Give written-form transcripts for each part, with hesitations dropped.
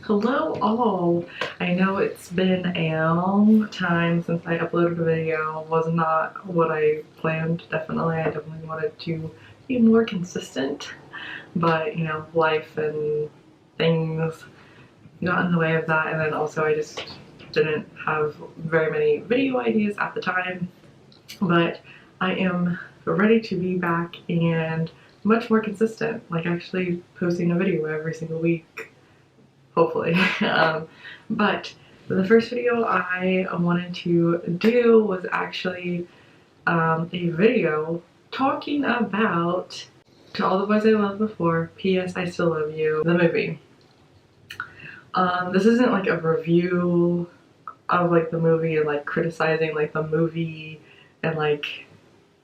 Hello all! I know it's been a long time since I uploaded a video. Was not what I planned, definitely. I definitely wanted to be more consistent, but life and things got in the way of that, and then also I just didn't have very many video ideas at the time. But I am ready to be back and much more consistent, like actually posting a video every single week. Hopefully. But the first video I wanted to do was actually a video talking about To All the Boys I Loved Before, P.S. I Still Love You, the movie. This isn't like a review of like the movie and like criticizing like the movie and like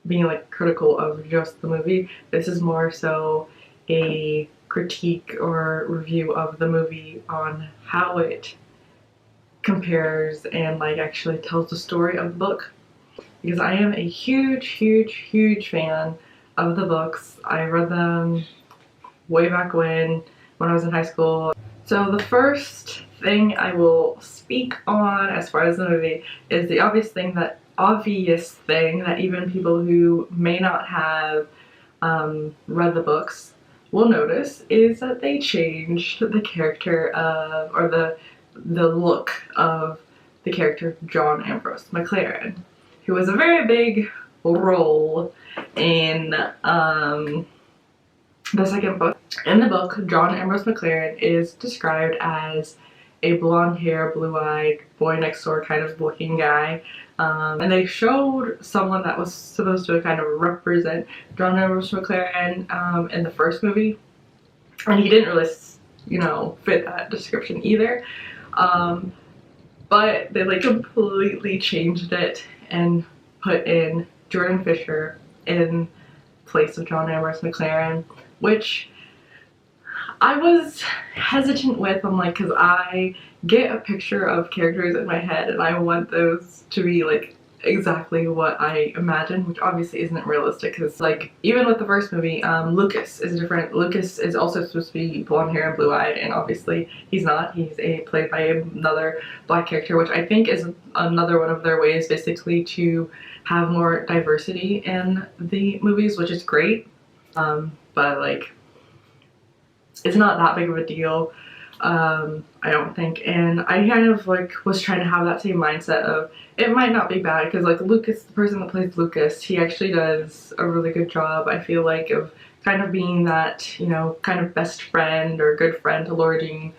being like critical of just the movie. This is more so a critique or review of the movie on how it compares and like actually tells the story of the book, because I am a huge fan of the books. I read them way back when I was in high school. So the first thing I will speak on as far as the movie is the obvious thing that even people who may not have read the books will notice, is that they changed the character of, or the look of the character John Ambrose McLaren, who was a very big role in the second book. In the book, John Ambrose McLaren is described as a blonde hair, blue-eyed, boy next door kind of looking guy. And they showed someone that was supposed to kind of represent John Ambrose McLaren in the first movie, and he didn't really, fit that description either. But they like completely changed it and put in Jordan Fisher in place of John Ambrose McLaren, which I was hesitant with. I'm like, because I get a picture of characters in my head and I want those to be like exactly what I imagine, which obviously isn't realistic, because like even with the first movie, Lucas is different. Lucas is also supposed to be blonde hair and blue-eyed, and obviously he's not. He's played by another black character, which I think is another one of their ways basically to have more diversity in the movies, which is great. But like, it's not that big of a deal, I don't think. And I kind of like was trying to have that same mindset of it might not be bad, because like Lucas, the person that plays Lucas, he actually does a really good job, I feel like, of kind of being that, kind of best friend or good friend to Laura Jean.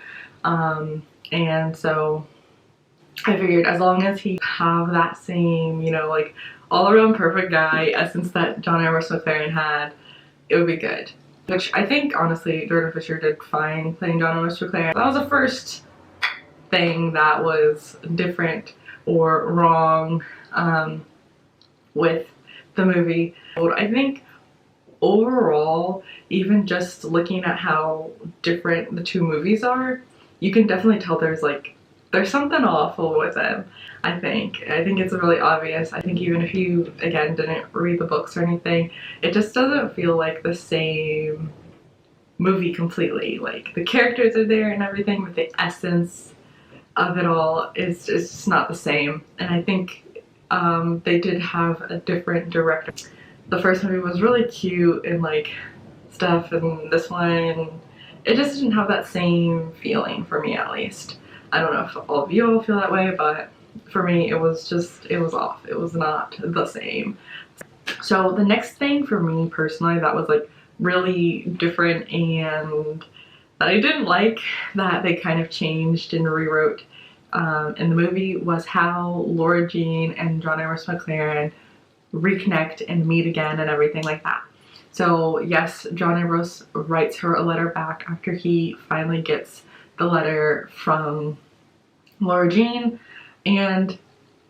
And so I figured as long as he have that same, like all around perfect guy essence that John Ambrose McLaren had, it would be good. Which I think, honestly, Jordan Fisher did fine playing John Ambrose McLaren. That was the first thing that was different or wrong with the movie. I think overall, even just looking at how different the two movies are, you can definitely tell there's something awful with them. I think it's really obvious. I think even if you, again, didn't read the books or anything, it just doesn't feel like the same movie completely. Like, the characters are there and everything, but the essence of it all is just not the same. And I think they did have a different director. The first movie was really cute and like stuff, and this one, it just didn't have that same feeling for me, at least. I don't know if all of you all feel that way, but for me, it was off. It was not the same. So the next thing for me personally that was like really different and that I didn't like, that they kind of changed and rewrote in the movie, was how Laura Jean and John Ambrose McLaren reconnect and meet again and everything like that. So yes, John Ambrose writes her a letter back after he finally gets the letter from Laura Jean, and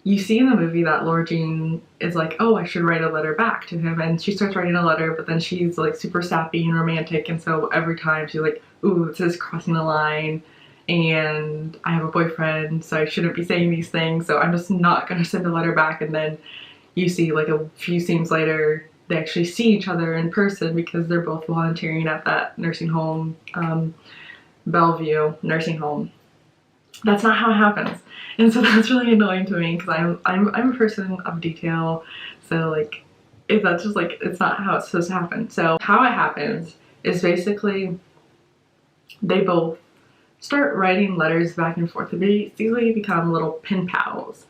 you see in the movie that Laura Jean is like, oh, I should write a letter back to him, and she starts writing a letter, but then she's like super sappy and romantic, and so every time she's like, ooh, it says crossing the line, and I have a boyfriend, so I shouldn't be saying these things, so I'm just not gonna send a letter back. And then you see like a few scenes later, they actually see each other in person because they're both volunteering at that nursing home, Bellevue nursing home. that's not how it happens. And so that's really annoying to me because I'm a person of detail. So like, if that's just like, it's not how it's supposed to happen. So how it happens is basically they both start writing letters back and forth. They basically become little pen pals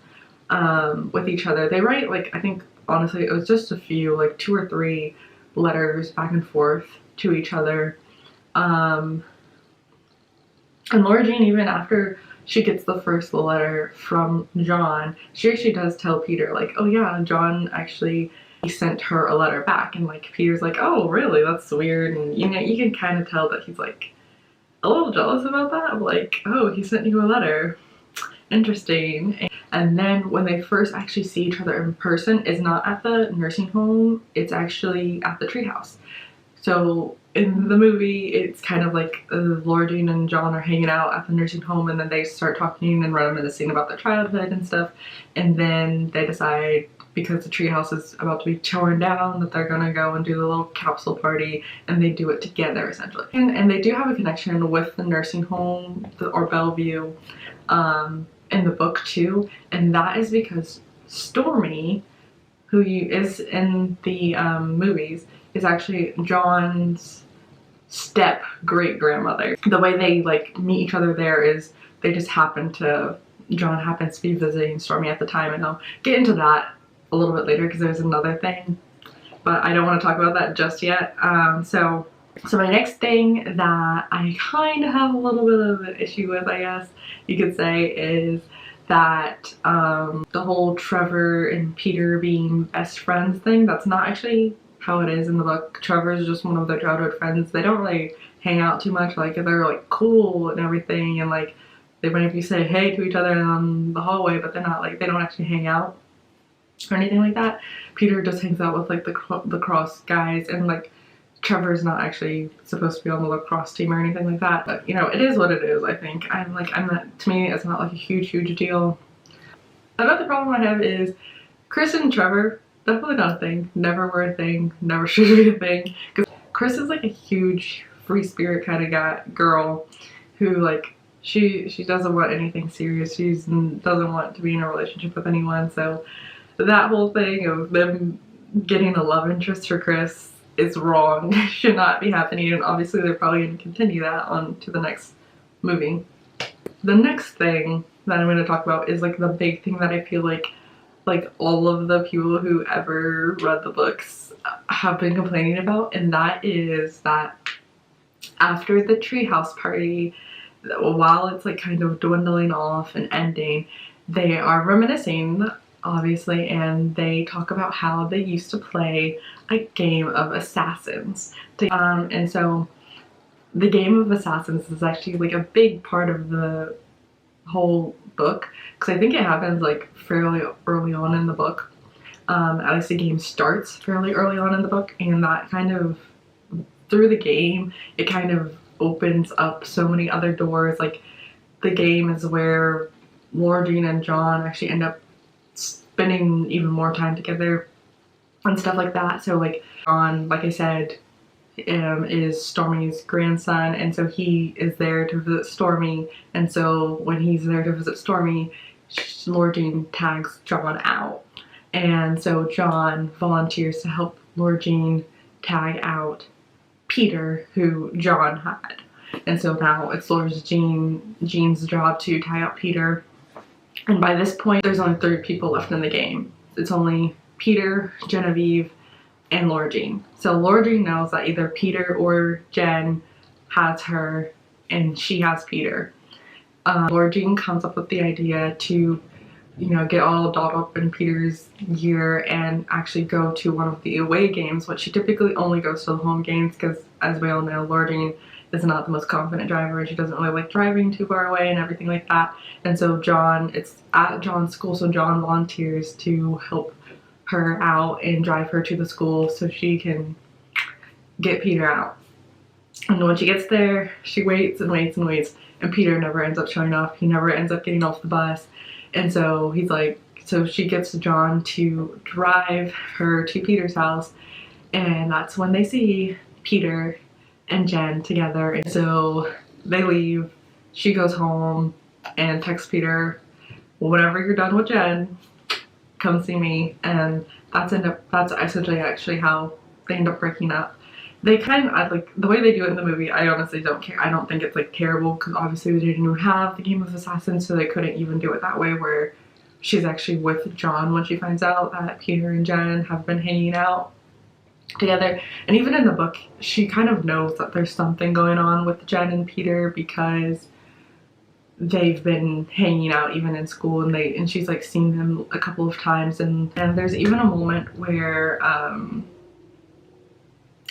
with each other. They write like, I think honestly it was just a few, like 2 or 3 letters back and forth to each other. And Laura Jean, even after she gets the first letter from John, she actually does tell Peter like, oh yeah, John actually sent her a letter back. And like Peter's like, oh really, that's weird. And you know, you can kind of tell that he's like a little jealous about that. I'm like, oh, he sent you a letter, interesting. And then when they first actually see each other in person, it's not at the nursing home, it's actually at the treehouse. So in the movie, it's kind of like Laura Jean and John are hanging out at the nursing home, and then they start talking and reminiscing about their childhood and stuff. And then they decide, because the treehouse is about to be torn down, that they're gonna go and do the little capsule party, and they do it together essentially. And they do have a connection with the nursing home, or Bellevue, in the book too, and that is because Stormy, who is in the movies, is actually John's step great grandmother. The way they like meet each other there is they just happen to, John happens to be visiting Stormy at the time, and I'll get into that a little bit later because there's another thing, but I don't want to talk about that just yet. So my next thing that I kind of have a little bit of an issue with, I guess you could say, is that the whole Trevor and Peter being best friends thing, that's not actually how it is in the book. Trevor is just one of their childhood friends. They don't really hang out too much. Like, they're like cool and everything, and like they might be say hey to each other in the hallway, but they're not like, they don't actually hang out or anything like that. Peter just hangs out with like the lacrosse guys, and like Trevor's not actually supposed to be on the lacrosse team or anything like that. But you know, it is what it is. I think I'm not, to me it's not like a huge deal. Another problem I have is Chris and Trevor, definitely not a thing, never were a thing, never should be a thing, because Chris is like a huge free spirit kind of girl who like, she doesn't want anything serious. She doesn't want to be in a relationship with anyone. So that whole thing of them getting a love interest for Chris is wrong. Should not be happening, and obviously they're probably going to continue that on to the next movie. The next thing that I'm going to talk about is like the big thing that I feel like all of the people who ever read the books have been complaining about, and that is that after the treehouse party, while it's like kind of dwindling off and ending, they are reminiscing, obviously, and they talk about how they used to play a game of assassins. And so the game of assassins is actually like a big part of the whole book, because I think it happens like fairly early on in the book. At least the game starts fairly early on in the book, and that kind of, through the game, it kind of opens up so many other doors. Like, the game is where Laura Jean and John actually end up spending even more time together and stuff like that. So like, John, like I said, is Stormy's grandson, and so he is there to visit Stormy, and so when he's there to visit Stormy, Laura Jean tags John out, and so John volunteers to help Laura Jean tag out Peter, who John had. And so now it's Laura Jean's job to tag out Peter. And by this point, there's only 3 people left in the game. It's only Peter, Genevieve, and Laura Jean. So Laura Jean knows that either Peter or Jen has her, and she has Peter. Laura Jean comes up with the idea to, you know, get all dolled up in Peter's gear and actually go to one of the away games, but she typically only goes to the home games because, as we all know, Laura Jean is not the most confident driver, and she doesn't really like driving too far away and everything like that. And so it's at John's school, so John volunteers to help her out and drive her to the school so she can get Peter out. And when she gets there, she waits and waits and waits, and Peter never ends up showing up. He never ends up getting off the bus. And so he's like, so she gets John to drive her to Peter's house, and that's when they see Peter and Jen together. And so they leave, she goes home, and texts Peter, whenever you're done with Jen, come see me. And that's essentially actually how they end up breaking up. They kind of, like, the way they do it in the movie, I honestly don't care. I don't think it's like terrible, because obviously they didn't even have the Game of Assassins, so they couldn't even do it that way where she's actually with John when she finds out that Peter and Jen have been hanging out together. And even in the book, she kind of knows that there's something going on with Jen and Peter, because they've been hanging out even in school, and she's like seen them a couple of times, and there's even a moment where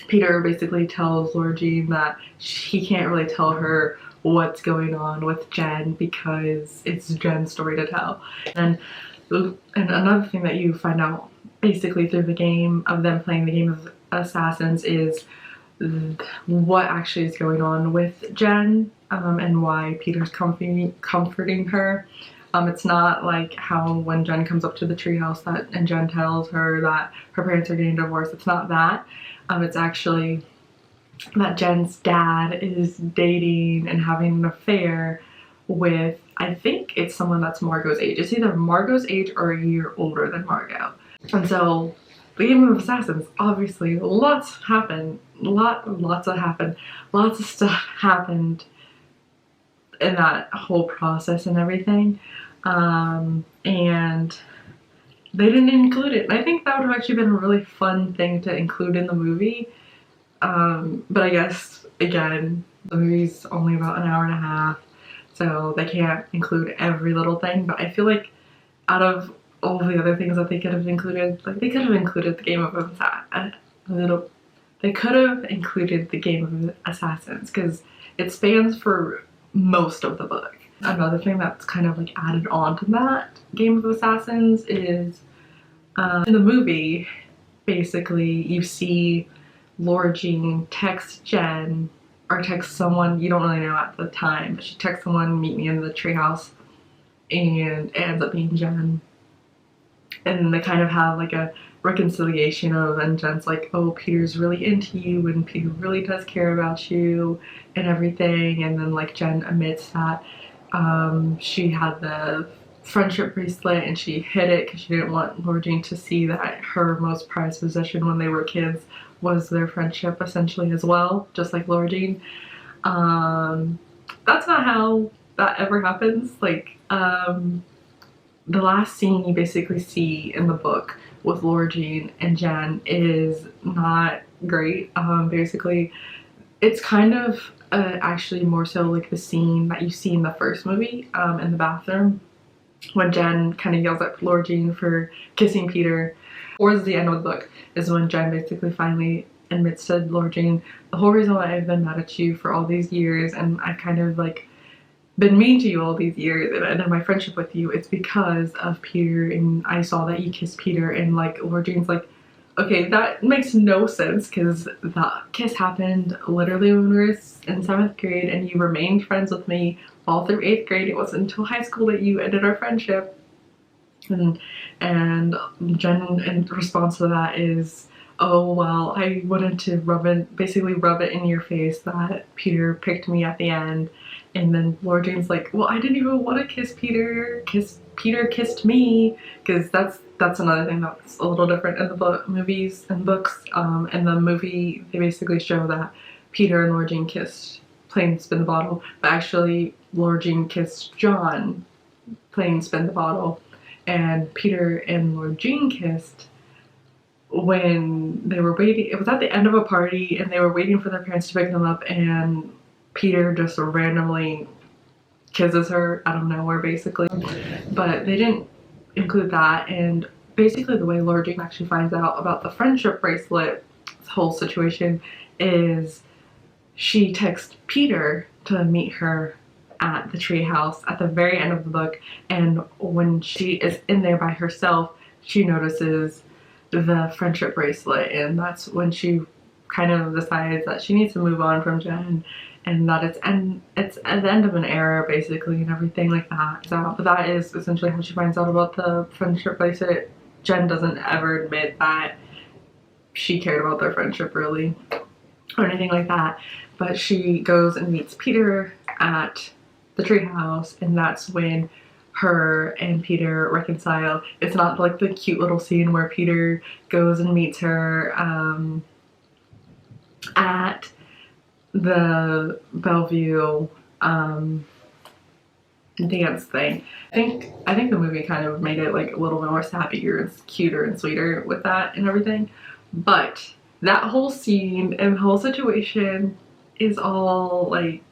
Peter basically tells Laura Jean that he can't really tell her what's going on with Jen because it's Jen's story to tell. And another thing that you find out basically through the game of them playing the Game of Assassins is what actually is going on with Jen, and why Peter's comforting her. It's not like how when Jen comes up to the treehouse and Jen tells her that her parents are getting divorced. It's not that. It's actually that Jen's dad is dating and having an affair with, I think it's someone that's Margot's age. It's either Margot's age or a year older than Margot. And so the Game of Assassins, obviously lots happened. Lots of stuff happened in that whole process and everything. And they didn't include it. And I think that would have actually been a really fun thing to include in the movie. But I guess, again, the movie's only about an hour and a half, so they can't include every little thing. But I feel like out of all the other things that they could have included, like, they could have included the Game of Assassins, because it spans for most of the book. Another thing that's kind of like added on to that Game of Assassins is in the movie, basically you see Laura Jean text Jen, or text someone you don't really know at the time, but she texts someone, meet me in the treehouse, and it ends up being Jen. And they kind of have like a reconciliation of, and Jen's like, oh, Peter's really into you and Peter really does care about you and everything. And then like Jen admits that she had the friendship bracelet and she hid it because she didn't want Laura Jean to see that her most prized possession when they were kids was their friendship, essentially, as well, just like Laura Jean. That's not how that ever happens. Like, the last scene you basically see in the book with Laura Jean and Jen is not great. Basically, it's kind of actually more so like the scene that you see in the first movie, in the bathroom, when Jen kind of yells at Laura Jean for kissing Peter. Towards the end of the book is when Jen basically finally admits to Laura Jean, the whole reason why I've been mad at you for all these years, and I've kind of like been mean to you all these years, and in my friendship with you, it's because of Peter, and I saw that you kissed Peter. And like Laura Jean's like, okay, that makes no sense, because that kiss happened literally when we were in 7th grade and you remained friends with me all through 8th grade. It wasn't until high school that you ended our friendship. And Jen, in response to that, is, oh, well, I wanted to rub it in your face that Peter picked me at the end. And then Laura Jean's like, well, I didn't even want to kiss Peter. Peter kissed me. Because that's another thing that's a little different in the movies and books. In the movie, they basically show that Peter and Laura Jean kissed playing Spin the Bottle. But actually, Laura Jean kissed John playing Spin the Bottle. And Peter and Laura Jean kissed when they were waiting. It was at the end of a party, and they were waiting for their parents to pick them up, and Peter just randomly kisses her out of nowhere, basically. But they didn't include that. And basically the way Laura Jean actually finds out about the friendship bracelet whole situation is she texts Peter to meet her at the treehouse at the very end of the book, and when she is in there by herself, she notices the friendship bracelet, and that's when she kind of decides that she needs to move on from Jen, and that it's at the end of an era, basically, and everything like that. So, but that is essentially how she finds out about the friendship bracelet. Jen doesn't ever admit that she cared about their friendship, really, or anything like that, but she goes and meets Peter at the treehouse, and that's when her and Peter reconcile. It's not like the cute little scene where Peter goes and meets her at the Bellevue dance thing. I think the movie kind of made it like a little bit more happier and cuter and sweeter with that and everything. But that whole scene and whole situation is all like,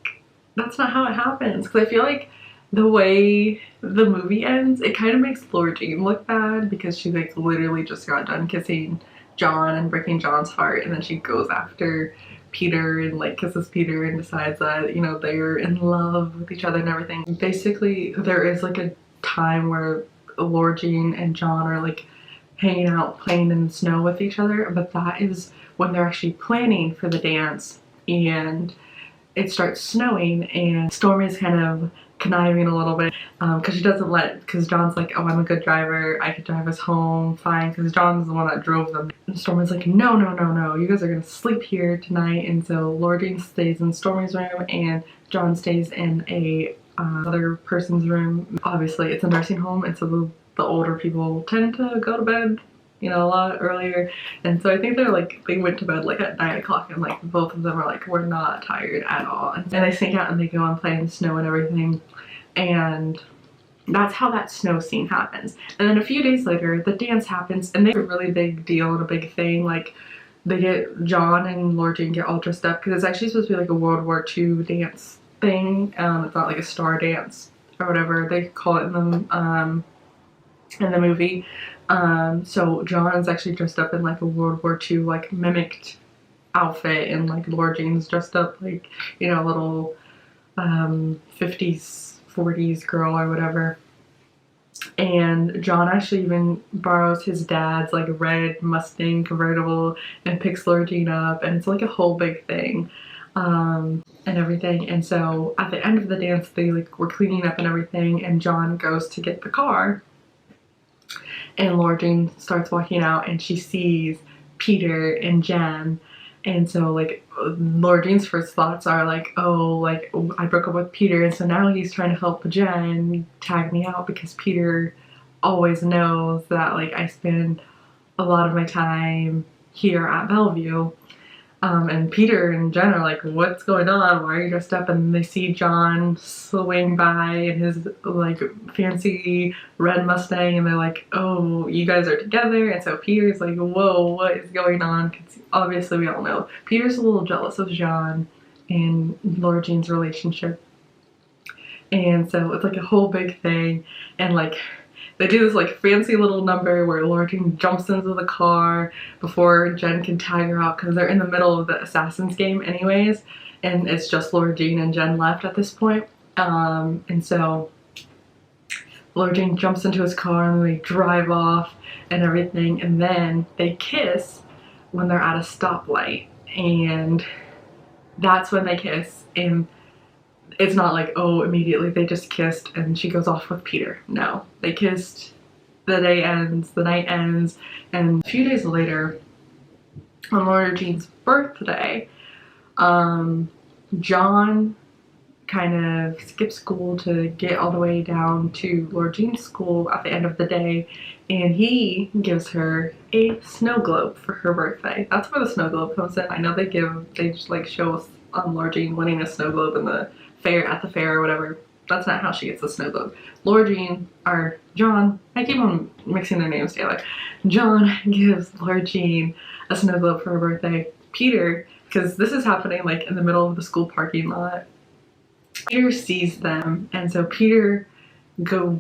that's not how it happens. Because I feel like the way the movie ends, it kind of makes Laura Jean look bad because she like literally just got done kissing John and breaking John's heart, and then she goes after Peter and like kisses Peter and decides that, you know, they're in love with each other and everything. Basically, there is like a time where Laura Jean and John are like hanging out playing in the snow with each other, but that is when they're actually planning for the dance, and it starts snowing and Stormy's kind of conniving a little bit because she doesn't because John's like, oh, I'm a good driver, I could drive us home fine, because John's the one that drove them. And Stormy's like, no, no, no, no, you guys are gonna sleep here tonight. And so Laura Jean stays in Stormy's room and John stays in a other person's room. Obviously it's a nursing home, and so the older people tend to go to bed, you know, a lot earlier. And so I think they went to bed like at 9 o'clock, and like both of them are like, we're not tired at all. And they sneak out and they go and play in the snow and everything. And that's how that snow scene happens. And then a few days later, the dance happens, and they have a really big deal and a big thing. Like, they get, John and Laura Jean get all dressed up because it's actually supposed to be like a World War II dance thing. It's not like a star dance or whatever they call it in the movie. So John is actually dressed up in like a World War II like mimicked outfit, and like Laura Jean's dressed up like, you know, a little 50s 40s girl or whatever. And John actually even borrows his dad's like red Mustang convertible and picks Laura Jean up, and it's like a whole big thing and everything. And so at the end of the dance, they like were cleaning up and everything, and John goes to get the car, and Laura Jean starts walking out and she sees Peter and Jen. And so like Laura Jean's first thoughts are like, oh, like I broke up with Peter, and so now he's trying to help Jen tag me out because Peter always knows that like I spend a lot of my time here at Bellevue. And Peter and Jen are like, what's going on? Why are you dressed up? And they see John swing by in his like fancy red Mustang, and they're like, oh, you guys are together. And so Peter's like, whoa, what is going on? Because obviously we all know Peter's a little jealous of John and Laura Jean's relationship. And so it's like a whole big thing. And like they do this like fancy little number where Laura Jean jumps into the car before Jen can tag her out, because they're in the middle of the Assassin's game anyways, and it's just Laura Jean and Jen left at this point. And so Laura Jean jumps into his car and they drive off and everything, and then they kiss when they're at a stoplight, and that's when they kiss. And it's not like, oh, immediately they just kissed and she goes off with Peter. No, they kissed, the day ends, the night ends, and a few days later, on Laura Jean's birthday, John kind of skips school to get all the way down to Laura Jean's school at the end of the day, and he gives her a snow globe for her birthday. That's where the snow globe comes in. I know they just like show us Laura Jean winning a snow globe in the at the fair or whatever. That's not how she gets the snow globe. Laura Jean, or John, I keep on mixing their names together. John gives Laura Jean a snow globe for her birthday. Peter, because this is happening like in the middle of the school parking lot, Peter sees them, and so Peter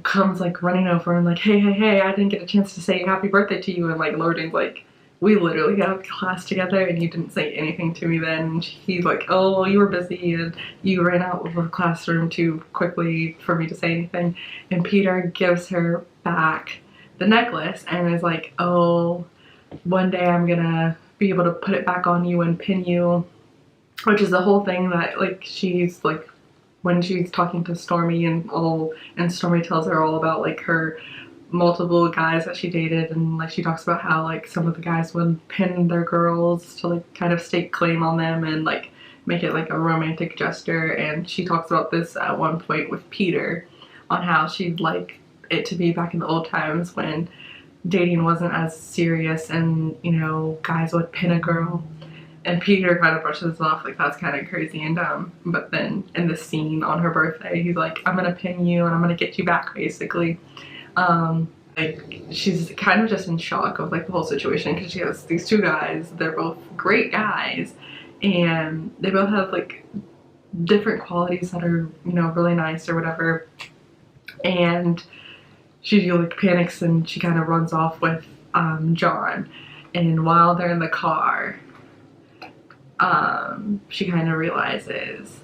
comes like running over and like, hey, I didn't get a chance to say happy birthday to you. And like Laura Jean's like, we literally got class together and you didn't say anything to me then. And he's like, oh, well, you were busy and you ran out of the classroom too quickly for me to say anything. And Peter gives her back the necklace and is like, oh, one day I'm gonna be able to put it back on you and pin you, which is the whole thing that like she's like, when she's talking to Stormy and Stormy tells her all about like her multiple guys that she dated, and like she talks about how like some of the guys would pin their girls to like kind of stake claim on them, and like make it like a romantic gesture. And she talks about this at one point with Peter on how she'd like it to be back in the old times when dating wasn't as serious and, you know, guys would pin a girl. And Peter kind of brushes it off like that's kind of crazy and dumb. But then in the scene on her birthday, he's like, I'm gonna pin you and I'm gonna get you back, basically. Like she's kind of just in shock of like the whole situation because she has these two guys. They're both great guys and they both have like different qualities that are, you know, really nice or whatever. And she like panics and she kind of runs off with John. And while they're in the car, she kind of realizes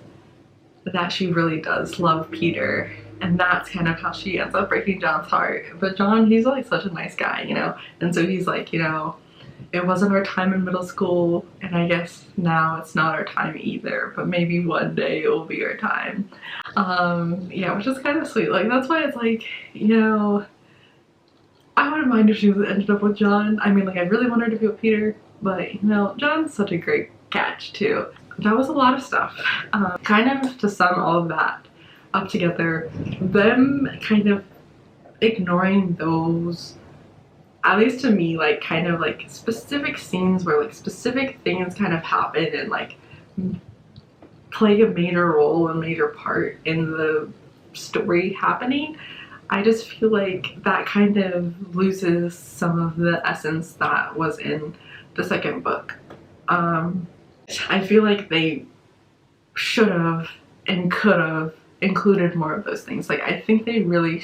that she really does love Peter, and that's kind of how she ends up breaking John's heart. But John, he's like such a nice guy, you know, and so he's like, you know, it wasn't our time in middle school, and I guess now it's not our time either, but maybe one day it will be our time. Yeah, which is kind of sweet. Like that's why it's like, you know, I wouldn't mind if she ended up with John. I mean, like I really want her to be with Peter, but you know, John's such a great catch too. That was a lot of stuff. Kind of to sum all of that up together, them kind of ignoring those, at least to me, like kind of like specific scenes where like specific things kind of happen and like play a major role and major part in the story happening. I just feel like that kind of loses some of the essence that was in the second book. I feel like they should have and could have included more of those things. Like I think they really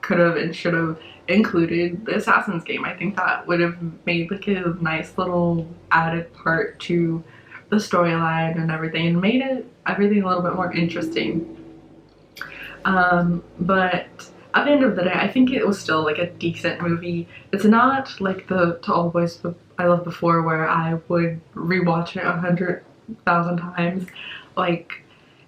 could have and should have included the Assassin's game. I think that would have made like a nice little added part to the storyline and everything and made it everything a little bit more interesting. But at the end of the day, I think it was still like a decent movie. It's not like the To All the Boys I Loved Before where I would rewatch it 100,000 times. Like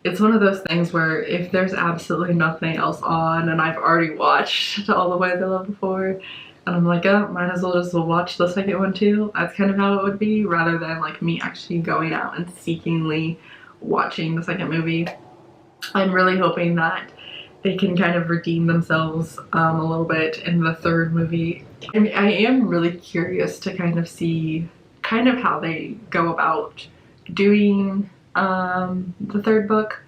it's one of those things where if there's absolutely nothing else on and I've already watched To All the Boys I Loved Before and I'm like, oh, might as well just watch the second one too. That's kind of how it would be, rather than like me actually going out and seekingly watching the second movie. I'm really hoping that they can kind of redeem themselves a little bit in the third movie. I mean, I am really curious to kind of see kind of how they go about doing the third book.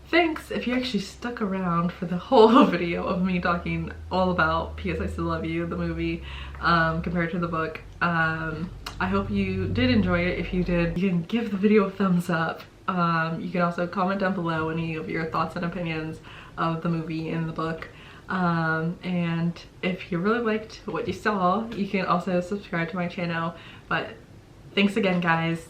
Thanks if you actually stuck around for the whole video of me talking all about P.S. I Still Love You, the movie, compared to the book. I hope you did enjoy it. If you did, you can give the video a thumbs up. You can also comment down below any of your thoughts and opinions of the movie and the book. And if you really liked what you saw, you can also subscribe to my channel. But thanks again, guys.